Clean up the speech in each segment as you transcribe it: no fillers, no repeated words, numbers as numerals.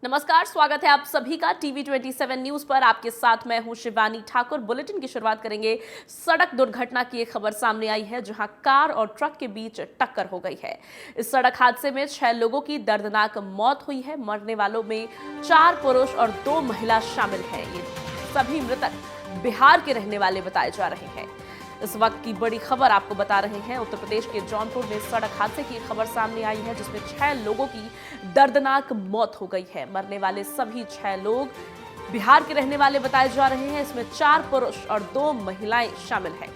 नमस्कार, स्वागत है आप सभी का टीवी 27 न्यूज पर। आपके साथ मैं हूं शिवानी ठाकुर। बुलेटिन की शुरुआत करेंगे। सड़क दुर्घटना की एक खबर सामने आई है जहां कार और ट्रक के बीच टक्कर हो गई है। इस सड़क हादसे में 6 लोगों की दर्दनाक मौत हुई है। मरने वालों में 4 पुरुष और 2 महिला शामिल हैं। ये सभी मृतक बिहार के रहने वाले बताए जा रहे हैं। इस वक्त की बड़ी खबर आपको बता रहे हैं। उत्तर प्रदेश के जौनपुर में सड़क हादसे की खबर सामने आई है जिसमें 6 लोगों की दर्दनाक मौत हो गई है। मरने वाले सभी 6 लोग बिहार के रहने वाले बताए जा रहे हैं। इसमें 4 पुरुष और 2 महिलाएं शामिल हैं।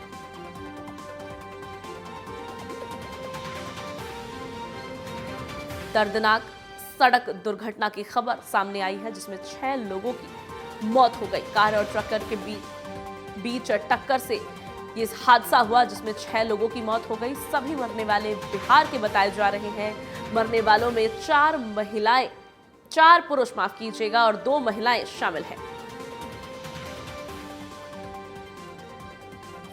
दर्दनाक सड़क दुर्घटना की खबर सामने आई है जिसमें 6 लोगों की मौत हो गई। कार और ट्रकर के बीच टक्कर से ये हादसा हुआ जिसमें 6 लोगों की मौत हो गई। सभी मरने वाले बिहार के बताए जा रहे हैं। मरने वालों में 4 पुरुष माफ कीजिएगा और 2 महिलाएं शामिल हैं।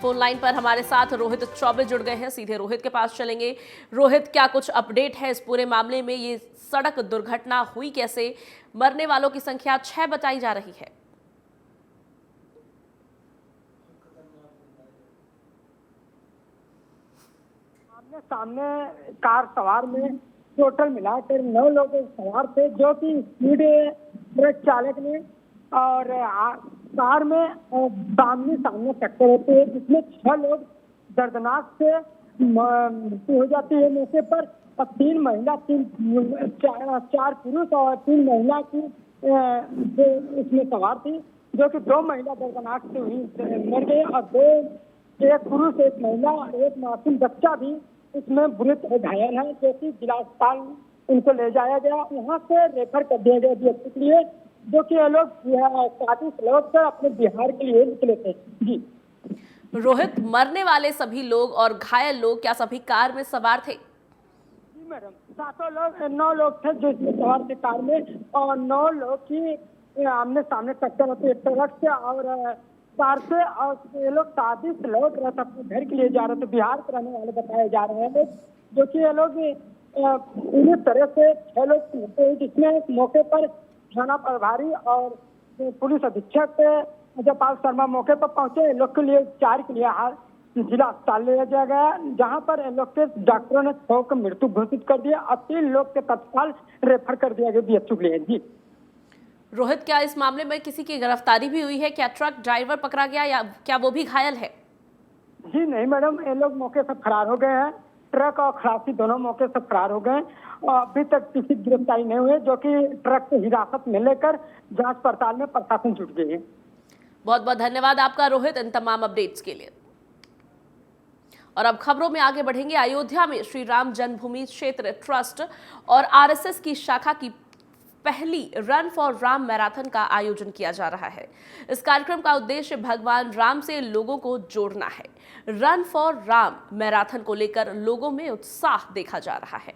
फोन लाइन पर हमारे साथ रोहित चौबे जुड़ गए हैं। सीधे रोहित के पास चलेंगे। रोहित, क्या कुछ अपडेट है इस पूरे मामले में? ये सड़क दुर्घटना हुई कैसे? मरने वालों की संख्या 6 बताई जा रही है। सामने कार सवार में टोटल मिलाकर 9 लोग सवार थे, जो कि स्पीड ट्रक चालक ने और कार में सामने टक्कर होती है जिसमें 6 लोग दर्दनाक से मृत्यु हो जाती है मौके पर। और 3 महिला 4 पुरुष और 3 महिला की जो इसमें सवार थी, जो कि 2 महिला दर्दनाक से हुई मर गई और एक पुरुष, एक महिला, एक मासूम बच्चा भी इसमें बुरी तरह घायल है, जो कि जिला अस्पताल उनको ले जाया गया। वहां से रेफर कर दिया गया DFC के लिए, जो कि ये लोग शादी से लौट कर अपने बिहार के लिए निकले थे। जी रोहित, मरने वाले सभी लोग और घायल लोग क्या सभी कार में सवार थे? जी मैडम, 9 लोग थे जो इसमें सवार थे कार में, और 9 लोग की आमने सामने टक्कर होती है ट्रक से और कार से। और ये लोग शादी से लौट रहे थे, अपने घर के लिए जा रहे थे। बिहार के रहने वाले बताए जा रहे हैं, जो कि ये लोग पूरी तरह से 6 लोग थे, जिसमें मौके पर थाना प्रभारी और पुलिस अधीक्षक अजयपाल शर्मा मौके पर पहुंचे। इन लोग के लिए उपचार के लिए जिला अस्पताल ले जाया गया, जहां पर इन लोग के डॉक्टरों ने 6 की मृत्यु घोषित कर दिया और 3 लोग के तत्काल रेफर कर दिया गया DFC के लिए। जी रोहित, क्या इस मामले में किसी की गिरफ्तारी भी हुई है? क्या ट्रक ड्राइवर पकड़ा गया या क्या वो भी घायल है? जी नहीं मैडम, ये लोग मौके से फरार हो गए हैं। ट्रक और खलासी दोनों मौके से फरार हो गए और अभी तक किसी गिरफ्तारी नहीं हुई, जो कि ट्रक को हिरासत में लेकर जांच पड़ताल में प्रशासन जुट गई है। बहुत बहुत धन्यवाद आपका रोहित इन तमाम अपडेट्स के लिए। और अब खबरों में आगे बढ़ेंगे। अयोध्या में श्री राम जन्मभूमि क्षेत्र ट्रस्ट और RSS की शाखा की पहली रन फॉर राम मैराथन का आयोजन किया जा रहा है। इस कार्यक्रम का उद्देश्य भगवान राम से लोगों को जोड़ना है। रन फॉर राम मैराथन को लेकर लोगों में उत्साह देखा जा रहा है।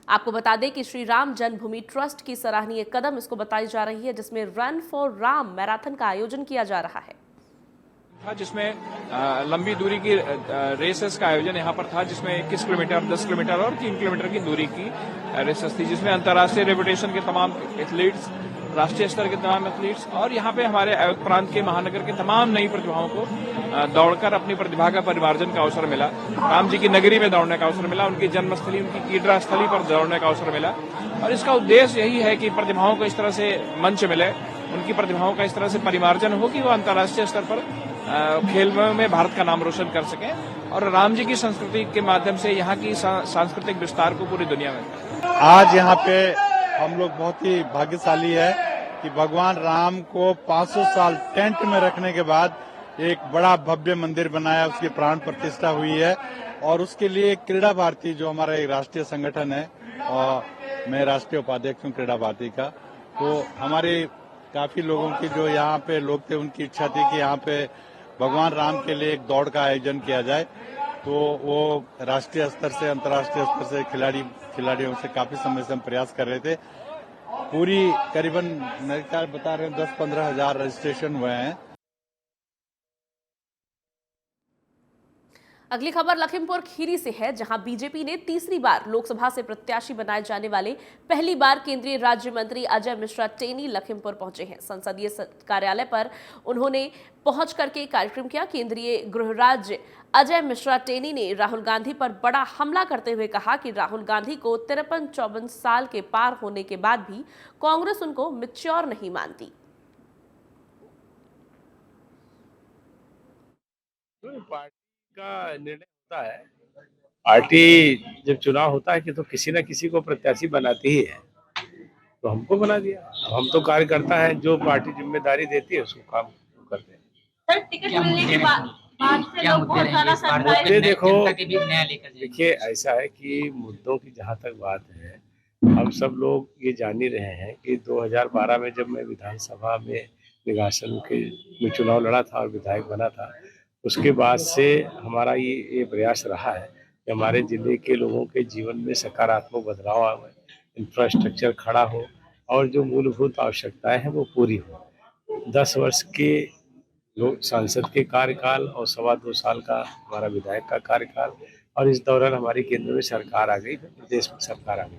आपको बता दें कि श्री राम जन्मभूमि ट्रस्ट की सराहनीय कदम इसको बताई जा रही है, जिसमें रन फॉर राम मैराथन का आयोजन किया जा रहा है, जिसमें लंबी दूरी की रेसेस का आयोजन यहाँ पर था, जिसमें 21 किलोमीटर, 10 किलोमीटर और 3 किलोमीटर की दूरी की रेसेस थी, जिसमें अंतर्राष्ट्रीय रेपुटेशन के तमाम एथलीट्स, राष्ट्रीय स्तर के तमाम एथलीट्स और यहाँ पे हमारे अयोध्या प्रांत के महानगर के तमाम नई प्रतिभाओं को दौड़कर अपनी प्रतिभा का परिमार्जन का अवसर मिला। राम जी की नगरी में दौड़ने का अवसर मिला, उनकी जन्मस्थली, उनकी कीडरा स्थली पर दौड़ने का अवसर मिला। और इसका उद्देश्य यही है कि प्रतिभाओं को इस तरह से मंच मिले, उनकी प्रतिभाओं का इस तरह से परिमार्जन हो कि वो अंतर्राष्ट्रीय स्तर पर खेल में भारत का नाम रोशन कर सकें और राम जी की संस्कृति के माध्यम से यहाँ की सांस्कृतिक विस्तार को पूरी दुनिया में। आज यहाँ पे हम लोग बहुत ही भाग्यशाली है कि भगवान राम को 500 साल टेंट में रखने के बाद एक बड़ा भव्य मंदिर बनाया, उसकी प्राण प्रतिष्ठा हुई है। और उसके लिए क्रीड़ा भारती, जो हमारा एक राष्ट्रीय संगठन है, और मैं राष्ट्रीय उपाध्यक्ष हूँ क्रीड़ा भारती का, तो हमारे काफी लोगों की जो यहाँ पे लोग थे, उनकी इच्छा थी कि यहाँ पे भगवान राम के लिए एक दौड़ का आयोजन किया जाए। तो वो राष्ट्रीय स्तर से, अंतर्राष्ट्रीय स्तर से खिलाड़ियों से काफी समय से हम प्रयास कर रहे थे। पूरी करीबन मेरे ख्याल बता रहे हैं 10-15 हजार रजिस्ट्रेशन हुए हैं। अगली खबर लखीमपुर खीरी से है, जहां बीजेपी ने तीसरी बार लोकसभा से प्रत्याशी बनाए जाने वाले पहली बार केंद्रीय राज्य मंत्री अजय मिश्रा टेनी लखीमपुर पहुंचे हैं। संसदीय कार्यालय पर उन्होंने पहुंच करके कार्यक्रम किया। केंद्रीय गृह राज्य अजय मिश्रा टेनी ने राहुल गांधी पर बड़ा हमला करते हुए कहा कि राहुल गांधी को 53-54 साल के पार होने के बाद भी कांग्रेस उनको मैच्योर नहीं मानती। पार्टी का निर्णय होता है। पार्टी जब चुनाव होता है कि तो किसी न किसी को प्रत्याशी बनाती ही है, तो हमको बना दिया। अब हम तो कार्यकर्ता है, जो पार्टी जिम्मेदारी देती है उसको काम करते हैं। सर, टिकट मिलने के बाद से लोग बहुत ज्यादा मुद्दे देखो, जनता के बीच नया लेकर जाएंगे। देखिए ऐसा है कि मुद्दों की जहाँ तक बात है, हम सब लोग ये जान ही रहे हैं कि 2012 में जब मैं विधानसभा में निगासन में चुनाव लड़ा था और विधायक बना था, उसके बाद से हमारा ये प्रयास रहा है कि हमारे जिले के लोगों के जीवन में सकारात्मक बदलाव आए, इंफ्रास्ट्रक्चर खड़ा हो और जो मूलभूत आवश्यकताएं हैं वो पूरी हो। 10 वर्ष के लोग सांसद के कार्यकाल और 2.25 साल का हमारा विधायक का कार्यकाल, और इस दौरान हमारी केंद्र में सरकार आ गई, प्रदेश में सरकार आ गई।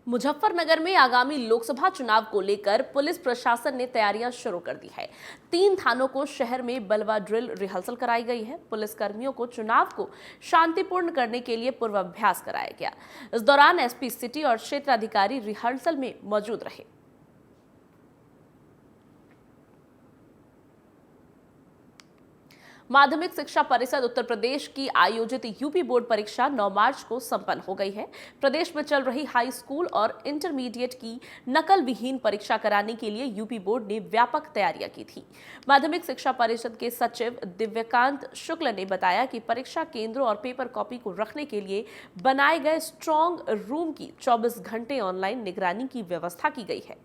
मुजफ्फरनगर में आगामी लोकसभा चुनाव को लेकर पुलिस प्रशासन ने तैयारियां शुरू कर दी है। 3 थानों को शहर में बलवा ड्रिल रिहर्सल कराई गई है। पुलिस कर्मियों को चुनाव को शांतिपूर्ण करने के लिए पूर्वाभ्यास कराया गया। इस दौरान एसपी सिटी और क्षेत्राधिकारी रिहर्सल में मौजूद रहे। माध्यमिक शिक्षा परिषद उत्तर प्रदेश की आयोजित यूपी बोर्ड परीक्षा 9 मार्च को संपन्न हो गई है। प्रदेश में चल रही हाई स्कूल और इंटरमीडिएट की नकल विहीन परीक्षा कराने के लिए यूपी बोर्ड ने व्यापक तैयारियां की थी। माध्यमिक शिक्षा परिषद के सचिव दिव्यकांत शुक्ल ने बताया कि परीक्षा केंद्रों और पेपर कॉपी को रखने के लिए बनाए गए स्ट्रॉन्ग रूम की 24 घंटे ऑनलाइन निगरानी की व्यवस्था की गई है।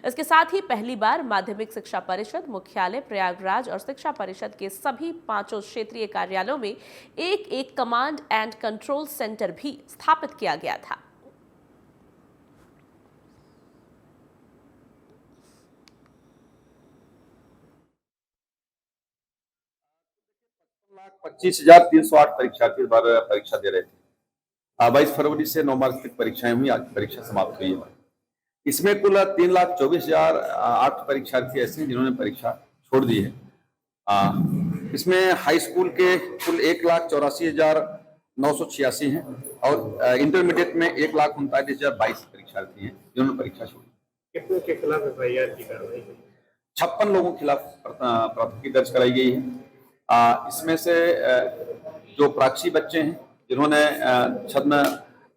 इसके साथ ही पहली बार माध्यमिक शिक्षा परिषद मुख्यालय प्रयागराज और शिक्षा परिषद के सभी 5 क्षेत्रीय कार्यालयों में एक कमांड एंड कंट्रोल सेंटर भी स्थापित किया गया था। लाख 25,308 परीक्षार्थी इस बार परीक्षा दे रहे थे। 22 फरवरी से 9 मार्च तक परीक्षाएं हुई, आज परीक्षा समाप्त हुई है। इसमें कुल 3,24,008 परीक्षार्थी ऐसे हैं जिन्होंने परीक्षा छोड़ दी है। इसमें हाई स्कूल के कुल 1,84,986 हैं और इंटरमीडिएट में 1,39,022 परीक्षार्थी हैं जिन्होंने परीक्षा छोड़ी। कितने के खिलाफ एफआईआर की कार्रवाई? 56 लोगों के खिलाफ प्राथमिकी दर्ज कराई गई है। इसमें से जो प्राक्षी बच्चे हैं जिन्होंने छद्म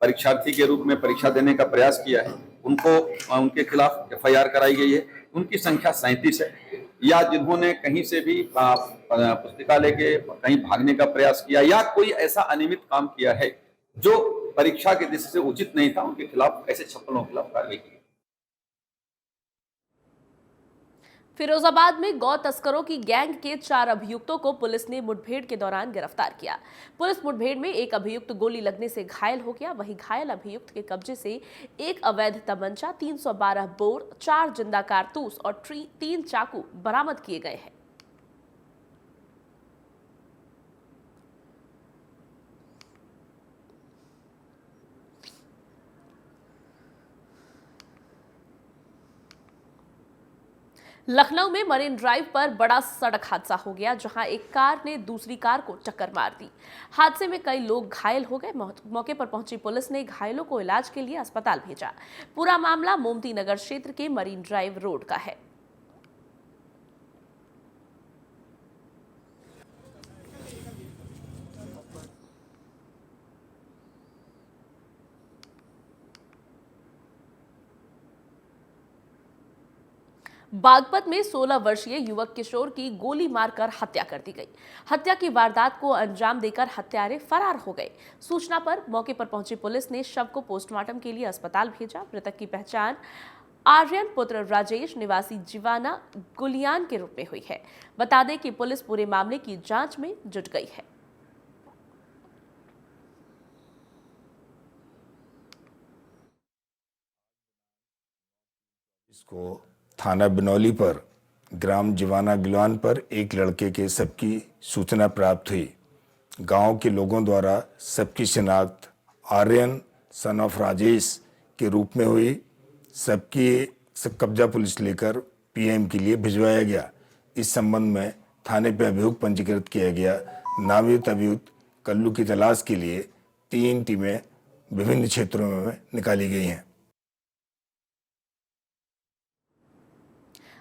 परीक्षार्थी के रूप में परीक्षा देने का प्रयास किया है, उनके खिलाफ एफआईआर कराई गई है। उनकी संख्या 37 है। या जिन्होंने कहीं से भी पुस्तकालय के कहीं भागने का प्रयास किया या कोई ऐसा अनियमित काम किया है जो परीक्षा की दृष्टि से उचित नहीं था, उनके खिलाफ ऐसे 56 लोगों के खिलाफ कार्रवाई की। फिरोजाबाद में गौ तस्करों की गैंग के 4 अभियुक्तों को पुलिस ने मुठभेड़ के दौरान गिरफ्तार किया। पुलिस मुठभेड़ में एक अभियुक्त गोली लगने से घायल हो गया। वहीं घायल अभियुक्त के कब्जे से एक अवैध तमंचा, 312 बोर, 4 जिंदा कारतूस और 3 चाकू बरामद किए गए हैं। लखनऊ में मरीन ड्राइव पर बड़ा सड़क हादसा हो गया, जहां एक कार ने दूसरी कार को टक्कर मार दी। हादसे में कई लोग घायल हो गए। मौके पर पहुंची पुलिस ने घायलों को इलाज के लिए अस्पताल भेजा। पूरा मामला मोमती नगर क्षेत्र के मरीन ड्राइव रोड का है। बागपत में 16 वर्षीय युवक किशोर की गोली मारकर हत्या कर दी गई। हत्या की वारदात को अंजाम देकर हत्यारे फरार हो गए। सूचना पर मौके पर पहुंची पुलिस ने शव को पोस्टमार्टम के लिए अस्पताल भेजा। मृतक की पहचान आर्यन पुत्र राजेश निवासी जीवाना गुलियान के रूप में हुई है। बता दें कि पुलिस पूरे मामले की जांच में जुट गई है। इसको थाना बिनौली पर ग्राम जीवाना गिलवान पर एक लड़के के शव की सूचना प्राप्त हुई। गांव के लोगों द्वारा शव की शिनाख्त आर्यन सन ऑफ राजेश के रूप में हुई। शव की कब्जा पुलिस लेकर पीएम के लिए भिजवाया गया। इस संबंध में थाने पर अभियोग पंजीकृत किया गया। नामित अभियुक्त कल्लू की तलाश के लिए 3 टीमें विभिन्न क्षेत्रों में निकाली गई हैं।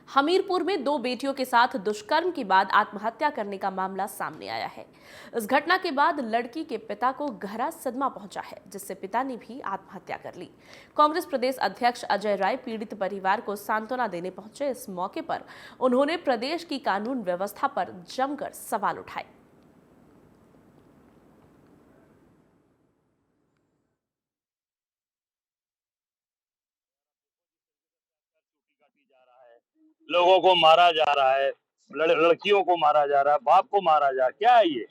हमीरपुर में 2 बेटियों के साथ दुष्कर्म के बाद आत्महत्या करने का मामला सामने आया है। इस घटना के बाद लड़की के पिता को गहरा सदमा पहुंचा है, जिससे पिता ने भी आत्महत्या कर ली। कांग्रेस प्रदेश अध्यक्ष अजय राय पीड़ित परिवार को सांत्वना देने पहुंचे। इस मौके पर उन्होंने प्रदेश की कानून व्यवस्था पर जमकर सवाल उठाए। लोगों को मारा जा रहा है, लड़कियों को मारा जा रहा है, बाप को मारा जा रहा है। क्या है ये?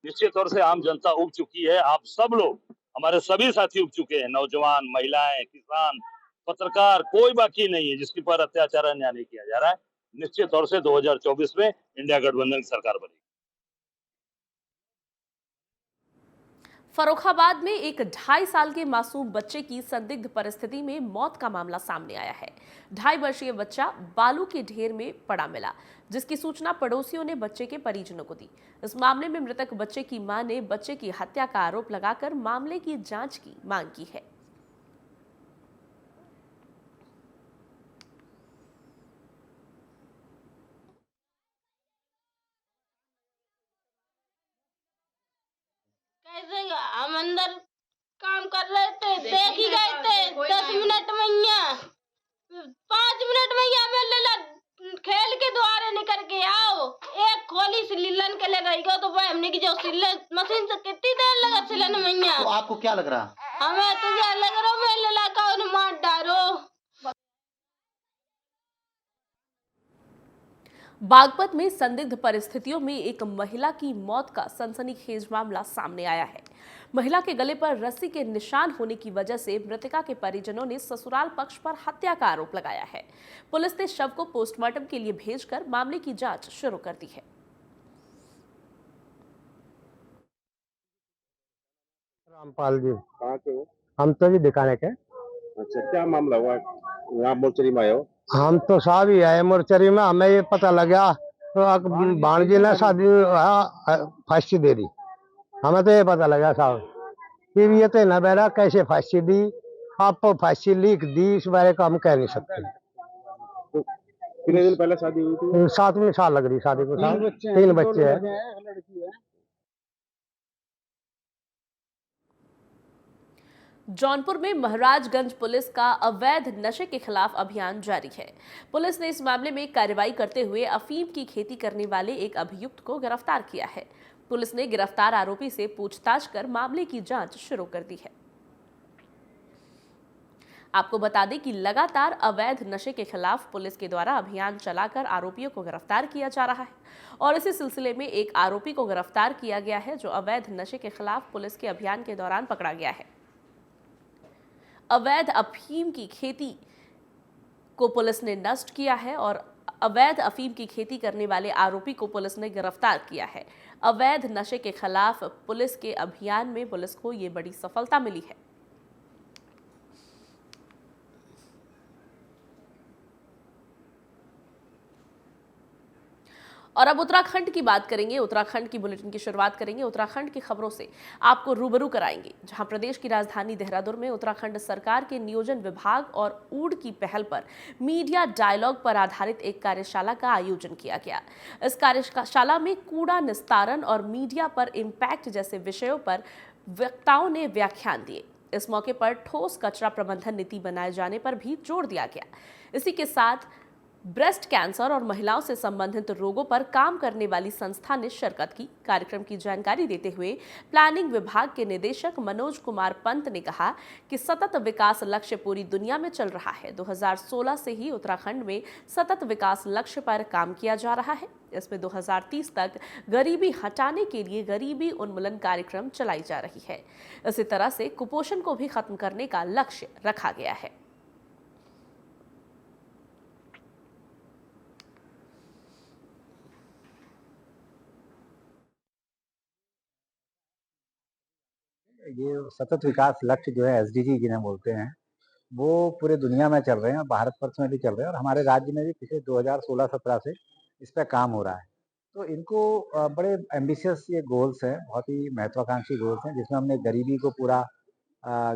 निश्चित तौर से आम जनता उब चुकी है। आप सब लोग, हमारे सभी साथी उब चुके हैं। नौजवान, महिलाएं, किसान, पत्रकार, कोई बाकी नहीं है जिसके पर अत्याचार अन्याय नहीं किया जा रहा है। निश्चित तौर से 2024 में इंडिया गठबंधन की सरकार बनेगी। फर्रुखाबाद में एक 2.5 साल के मासूम बच्चे की संदिग्ध परिस्थिति में मौत का मामला सामने आया है। 2.5 वर्षीय बच्चा बालू के ढेर में पड़ा मिला, जिसकी सूचना पड़ोसियों ने बच्चे के परिजनों को दी। इस मामले में मृतक बच्चे की मां ने बच्चे की हत्या का आरोप लगाकर मामले की जांच की मांग की है। हम अंदर काम कर रहे थे, देख ही गए थे 10 मिनट में, 5 मिनट में खेल के द्वारे निकल के आओ। एक खोली सिलन के ले गई गो, तो वह हमने की जो सिलन मशीन से कितनी देर लगा सिलन में। तो आपको क्या लग रहा? हमें तो यह लग रहा मैं लगा उन्हें मार डालो। बागपत में संदिग्ध परिस्थितियों में एक महिला की मौत का सनसनीखेज मामला सामने आया है। महिला के गले पर रस्सी के निशान होने की वजह से मृतका के परिजनों ने ससुराल पक्ष पर हत्या का आरोप लगाया है। पुलिस ने शव को पोस्टमार्टम के लिए भेजकर मामले की जांच शुरू कर दी है। रामपाल जी, कहाँ के हो? हम तो जी दिखाने के। अच्छा, क्या मामला हुआ? यहाँ मोर्चरी में आए हो? हम तो साहब ही आए मोर्चरी में। हमें ये पता लगा तो भाणजी ने शादी फांसी दे दी। हमें तो ये पता लगा साहब कि ये तो न बेरा कैसे फांसी दी, आप फांसी लिख दी, इस बारे का हम कह नहीं सकते। तो कितने दिन पहले शादी हुई थी? 7वीं साल लग रही शादी को साहब। 3 बच्चे हैं। जौनपुर में महाराजगंज पुलिस का अवैध नशे के खिलाफ अभियान जारी है। पुलिस ने इस मामले में कार्रवाई करते हुए अफीम की खेती करने वाले एक अभियुक्त को गिरफ्तार किया है। पुलिस ने गिरफ्तार आरोपी से पूछताछ कर मामले की जांच शुरू कर दी है। आपको बता दें कि लगातार अवैध नशे के खिलाफ पुलिस के द्वारा अभियान चलाकर आरोपियों को गिरफ्तार किया जा रहा है और इसी सिलसिले में एक आरोपी को गिरफ्तार किया गया है, जो अवैध नशे के खिलाफ पुलिस के अभियान के दौरान पकड़ा गया है। अवैध अफीम की खेती को पुलिस ने नष्ट किया है और अवैध अफीम की खेती करने वाले आरोपी को पुलिस ने गिरफ्तार किया है। अवैध नशे के खिलाफ पुलिस के अभियान में पुलिस को ये बड़ी सफलता मिली है। और अब उत्तराखंड की बात करेंगे। उत्तराखंड की बुलेटिन की शुरुआत करेंगे उत्तराखंड की खबरों से आपको रूबरू कराएंगे, जहां प्रदेश की राजधानी देहरादून में उत्तराखंड सरकार के नियोजन विभाग और ऊड की पहल पर मीडिया डायलॉग पर आधारित एक कार्यशाला का आयोजन किया गया। इस कार्यशाला में कूड़ा निस्तारण और मीडिया पर इम्पैक्ट जैसे विषयों पर वक्ताओं ने व्याख्यान दिए। इस मौके पर ठोस कचरा प्रबंधन नीति बनाए जाने पर भी जोर दिया गया। इसी के साथ ब्रेस्ट कैंसर और महिलाओं से संबंधित रोगों पर काम करने वाली संस्था ने शिरकत की। कार्यक्रम की जानकारी देते हुए प्लानिंग विभाग के निदेशक मनोज कुमार पंत ने कहा कि सतत विकास लक्ष्य पूरी दुनिया में चल रहा है। 2016 से ही उत्तराखंड में सतत विकास लक्ष्य पर काम किया जा रहा है। इसमें 2030 तक गरीबी हटाने के लिए गरीबी उन्मूलन कार्यक्रम चलाई जा रही है। इसी तरह से कुपोषण को भी खत्म करने का लक्ष्य रखा गया है। ये सतत विकास लक्ष्य जो है एसडीजी जिन्हें बोलते हैं, वो पूरे दुनिया में चल रहे हैं, भारत वर्ष में भी चल रहे हैं और हमारे राज्य में भी पिछले 2016-17 से इस पे काम हो रहा है। तो इनको बड़े एम्बिशियस ये गोल्स हैं, बहुत ही महत्वाकांक्षी गोल्स हैं, जिसमें हमने गरीबी को पूरा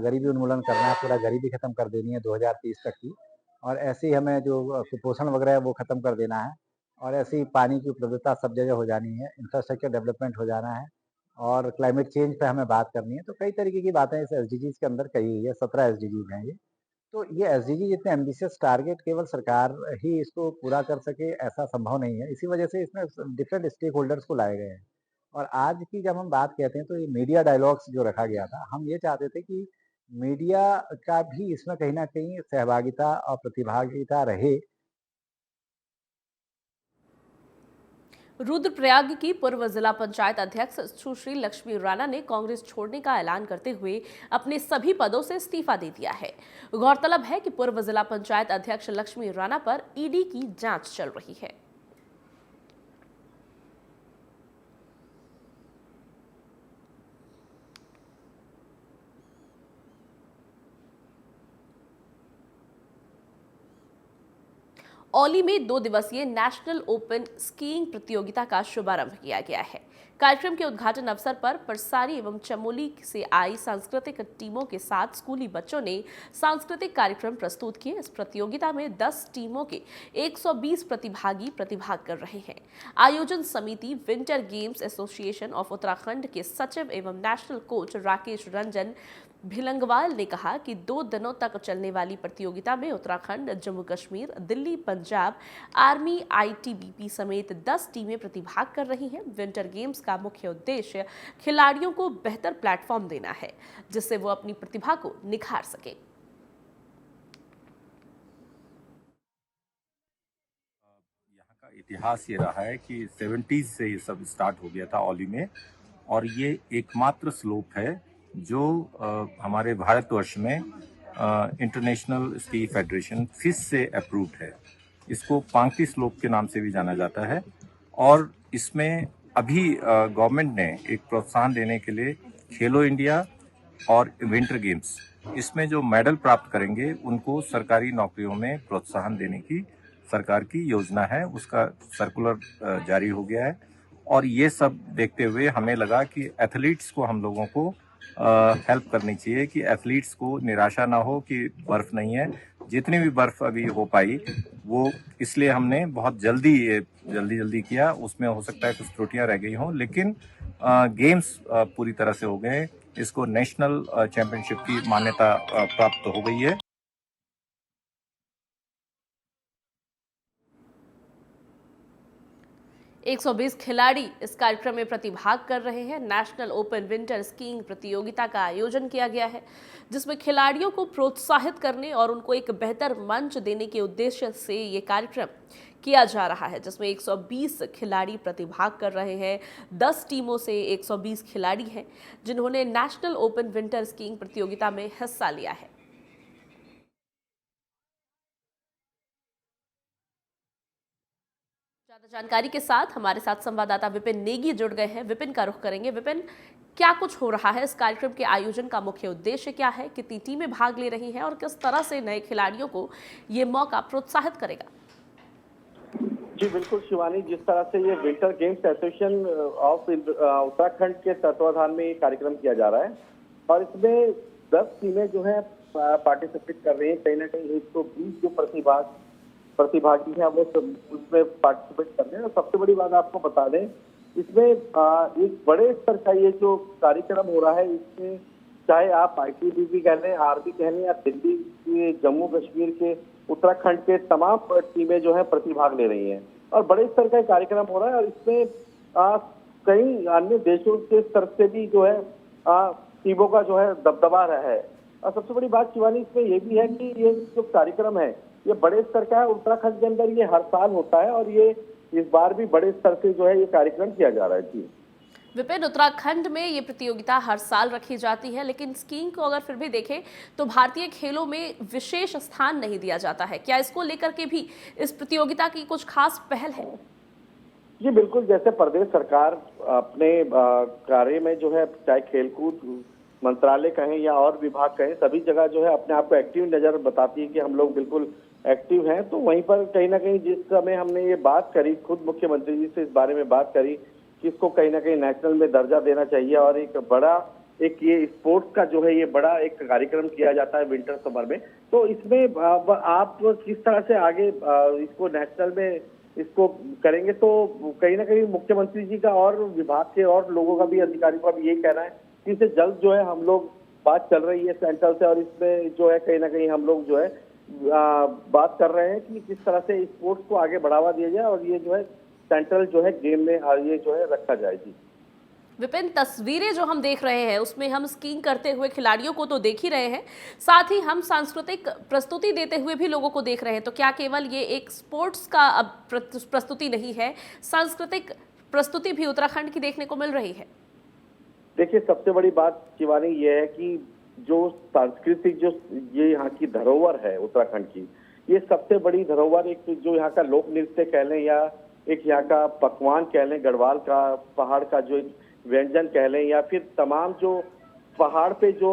गरीबी उन्मूलन करना है, पूरा गरीबी खत्म कर देनी है 2030 तक की, और ऐसे ही हमें जो कुपोषण वगैरह है वो खत्म कर देना है, और ऐसे ही पानी की उपलब्धता सब जगह हो जानी है, इंफ्रास्ट्रक्चर डेवलपमेंट हो जाना है, और क्लाइमेट चेंज पे हमें बात करनी है। तो कई तरीके की बातें इस एसडीजीज के अंदर कही हुई है, 17 एसडीजीज हैं ये। तो ये एसडीजी जितने एम्बिशियस टारगेट केवल सरकार ही इसको पूरा कर सके ऐसा संभव नहीं है। इसी वजह से इसमें डिफरेंट स्टेक होल्डर्स को लाए गए हैं। और आज की जब हम बात कहते हैं तो ये मीडिया डायलॉग्स जो रखा गया था, हम ये चाहते थे कि मीडिया का भी इसमें कहीं ना कहीं सहभागिता और प्रतिभागिता रहे। रुद्रप्रयाग की पूर्व जिला पंचायत अध्यक्ष सुश्री लक्ष्मी राणा ने कांग्रेस छोड़ने का ऐलान करते हुए अपने सभी पदों से इस्तीफा दे दिया है। गौरतलब है कि पूर्व जिला पंचायत अध्यक्ष लक्ष्मी राणा पर ईडी की जांच चल रही है। औली में 2 दिवसीय नेशनल ओपन स्कीइंग प्रतियोगिता का शुभारंभ किया गया है। कार्यक्रम के उद्घाटन अवसर पर परसारी एवं चमोली से आई सांस्कृतिक टीमों के साथ स्कूली बच्चों ने सांस्कृतिक कार्यक्रम प्रस्तुत किए। इस प्रतियोगिता में 10 टीमों के 120 प्रतिभागी प्रतिभाग कर रहे हैं। आयोजन समिति winter games association of Uttarakhand के सचिव एवं नेशनल कोच राकेश रंजन भिलंगवाल ने कहा कि 2 दिनों तक चलने वाली प्रतियोगिता में उत्तराखंड, जम्मू कश्मीर, दिल्ली, पंजाब, आर्मी, आईटीबीपी समेत 10 टीमें प्रतिभाग कर रही हैं। विंटर गेम्स का मुख्य उद्देश्य खिलाड़ियों को बेहतर प्लेटफॉर्म देना है, जिससे वो अपनी प्रतिभा को निखार सके। यहाँ का इतिहास ये रहा है कि 70s से ये सब स्टार्ट हो गया था औली में, और ये एकमात्र स्लोप है जो हमारे भारतवर्ष में इंटरनेशनल स्की फेडरेशन फिश से अप्रूव्ड है। इसको पांकी स्लोप के नाम से भी जाना जाता है, और इसमें अभी गवर्नमेंट ने एक प्रोत्साहन देने के लिए खेलो इंडिया और विंटर गेम्स, इसमें जो मेडल प्राप्त करेंगे उनको सरकारी नौकरियों में प्रोत्साहन देने की सरकार की योजना है। उसका सर्कुलर जारी हो गया है, और ये सब देखते हुए हमें लगा कि एथलीट्स को हम लोगों को हेल्प करनी चाहिए, कि एथलीट्स को निराशा ना हो कि बर्फ नहीं है। जितनी भी बर्फ अभी हो पाई वो इसलिए हमने बहुत जल्दी किया। उसमें हो सकता है कुछ त्रुटियां रह गई हों, लेकिन गेम्स पूरी तरह से हो गए। इसको नेशनल चैंपियनशिप की मान्यता प्राप्त हो गई है। 120 खिलाड़ी इस कार्यक्रम में प्रतिभाग कर रहे हैं। नेशनल ओपन विंटर स्कीइंग प्रतियोगिता का आयोजन किया गया है, जिसमें खिलाड़ियों को प्रोत्साहित करने और उनको एक बेहतर मंच देने के उद्देश्य से ये कार्यक्रम किया जा रहा है, जिसमें 120 खिलाड़ी प्रतिभाग कर रहे हैं। 10 टीमों से 120 खिलाड़ी हैं जिन्होंने नेशनल ओपन विंटर स्कीइंग प्रतियोगिता में हिस्सा लिया है। ज्यादा जानकारी के साथ हमारे साथ संवाददाता विपिन नेगी जुड़ गए हैं। विपिन का रुख करेंगे। विपिन, क्या कुछ हो रहा है? इस कार्यक्रम के आयोजन का मुख्य उद्देश्य क्या है? कितनी टीमें भाग ले रही हैं और किस तरह से नए खिलाड़ियों को ये मौका प्रोत्साहित करेगा? जी बिल्कुल शिवानी, जिस तरह से ये winter games association of Uttarakhand के तत्वाधान में ये कार्यक्रम किया जा रहा है, और इसमें 10 टीमें जो है पार्टिसिपेट कर रही है। कहीं ना कहीं 120 जो प्रतिभागी हैं वो उसमें पार्टिसिपेट कर रहे हैं। और सबसे बड़ी बात आपको बता दें, इसमें एक बड़े स्तर का ये जो कार्यक्रम हो रहा है, इसमें चाहे आप आईटीबीपी कह लें, आर्मी कह लें, या दिल्ली के, जम्मू कश्मीर के, उत्तराखंड के तमाम टीमें जो है प्रतिभाग ले रही हैं, और बड़े स्तर का कार्यक्रम हो रहा है। और इसमें कई अन्य देशों के स्तर से भी जो है टीमों का जो है दबदबा रहा है। और सबसे बड़ी बात शिवानी इसमें ये भी है कि ये जो कार्यक्रम है ये बड़े स्तर का है। उत्तराखंड के अंदर ये हर साल होता है, और ये इस बार भी बड़े स्तर से जो है ये कार्यक्रम किया जा रहा है। जी विपिन, उत्तराखंड में ये प्रतियोगिता हर साल रखी जाती है, लेकिन स्कीइंग को अगर फिर भी देखें तो भारतीय खेलों में विशेष स्थान नहीं दिया जाता है। क्या इसको लेकर के भी इस प्रतियोगिता की कुछ खास पहल है? जी बिल्कुल, जैसे प्रदेश सरकार अपने कार्य में जो है चाहे खेलकूद मंत्रालय कहें या और विभाग कहें, सभी जगह जो है अपने आप को एक्टिव नजर बताती है कि हम लोग बिल्कुल एक्टिव हैं। तो वहीं पर कहीं ना कहीं जिस समय हमने ये बात करी, खुद मुख्यमंत्री जी से इस बारे में बात करी कि इसको कहीं ना कहीं नेशनल में दर्जा देना चाहिए और एक बड़ा ये स्पोर्ट्स का जो है ये बड़ा एक कार्यक्रम किया जाता है विंटर समर में। तो इसमें आप किस तरह से आगे इसको नेशनल में इसको करेंगे, तो कहीं ना कहीं मुख्यमंत्री जी का और विभाग के और लोगों का भी, अधिकारियों का भी यही कहना है कि इसे जल्द जो है हम लोग, बात चल रही है सेंट्रल से और इसमें जो है कहीं ना कहीं हम लोग जो है बात कर रहे हैं कि किस तरह से स्पोर्ट्स को आगे बढ़ावा दिया जाए और ये जो है सेंट्रल जो है गेम में ये जो है रखा जाए। जी विपिन, तस्वीरें जो हम देख रहे हैं उसमें हम स्कीइंग करते हुए खिलाड़ियों को तो देख ही रहे हैं, साथ ही हम सांस्कृतिक प्रस्तुति देते हुए भी लोगों को देख रहे हैं। तो क्या केवल ये एक स्पोर्ट्स का अब प्रस्तुति नहीं है, सांस्कृतिक प्रस्तुति भी उत्तराखंड की देखने को मिल रही है? देखिए, सबसे बड़ी बात शिवानी ये है कि जो सांस्कृतिक जो ये यहाँ की धरोहर है उत्तराखंड की, ये सबसे बड़ी धरोहर एक जो यहाँ का लोक नृत्य कह लें या एक यहाँ का पकवान कह लें, गढ़वाल का पहाड़ का जो एक व्यंजन कह लें, या फिर तमाम जो पहाड़ पे जो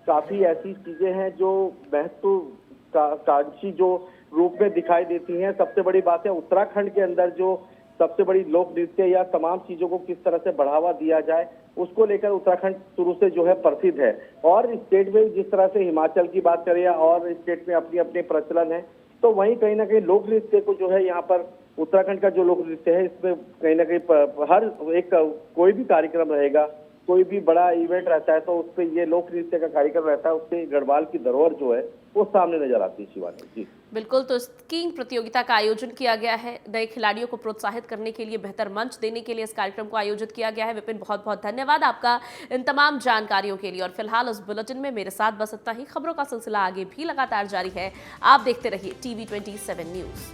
काफी ऐसी चीजें हैं जो महत्वाकांक्षी जो रूप में दिखाई देती हैं। सबसे बड़ी बात है उत्तराखंड के अंदर जो सबसे बड़ी लोक नृत्य या तमाम चीजों को किस तरह से बढ़ावा दिया जाए, उसको लेकर उत्तराखंड शुरू से जो है प्रसिद्ध है। और स्टेट में जिस तरह से हिमाचल की बात करें या और स्टेट में अपनी अपने प्रचलन है, तो वहीं कहीं ना कहीं लोक नृत्य को जो है यहाँ पर उत्तराखंड का जो लोक नृत्य है, इसमें कहीं ना कहीं हर एक कोई भी कार्यक्रम रहेगा, कोई भी बड़ा इवेंट रहता है तो उस पर ये लोक नृत्य का कार्यक्रम रहता है, उससे गढ़वाल की धरोहर जो है वो सामने नजर आती है। शिवानी जी बिल्कुल, तो स्कीइंग प्रतियोगिता का आयोजन किया गया है, नए खिलाड़ियों को प्रोत्साहित करने के लिए, बेहतर मंच देने के लिए इस कार्यक्रम को आयोजित किया गया है। विपिन, बहुत बहुत धन्यवाद आपका इन तमाम जानकारियों के लिए। और फिलहाल इस बुलेटिन में मेरे साथ बस इतना ही। खबरों का सिलसिला आगे भी लगातार जारी है, आप देखते रहिए TV27 न्यूज।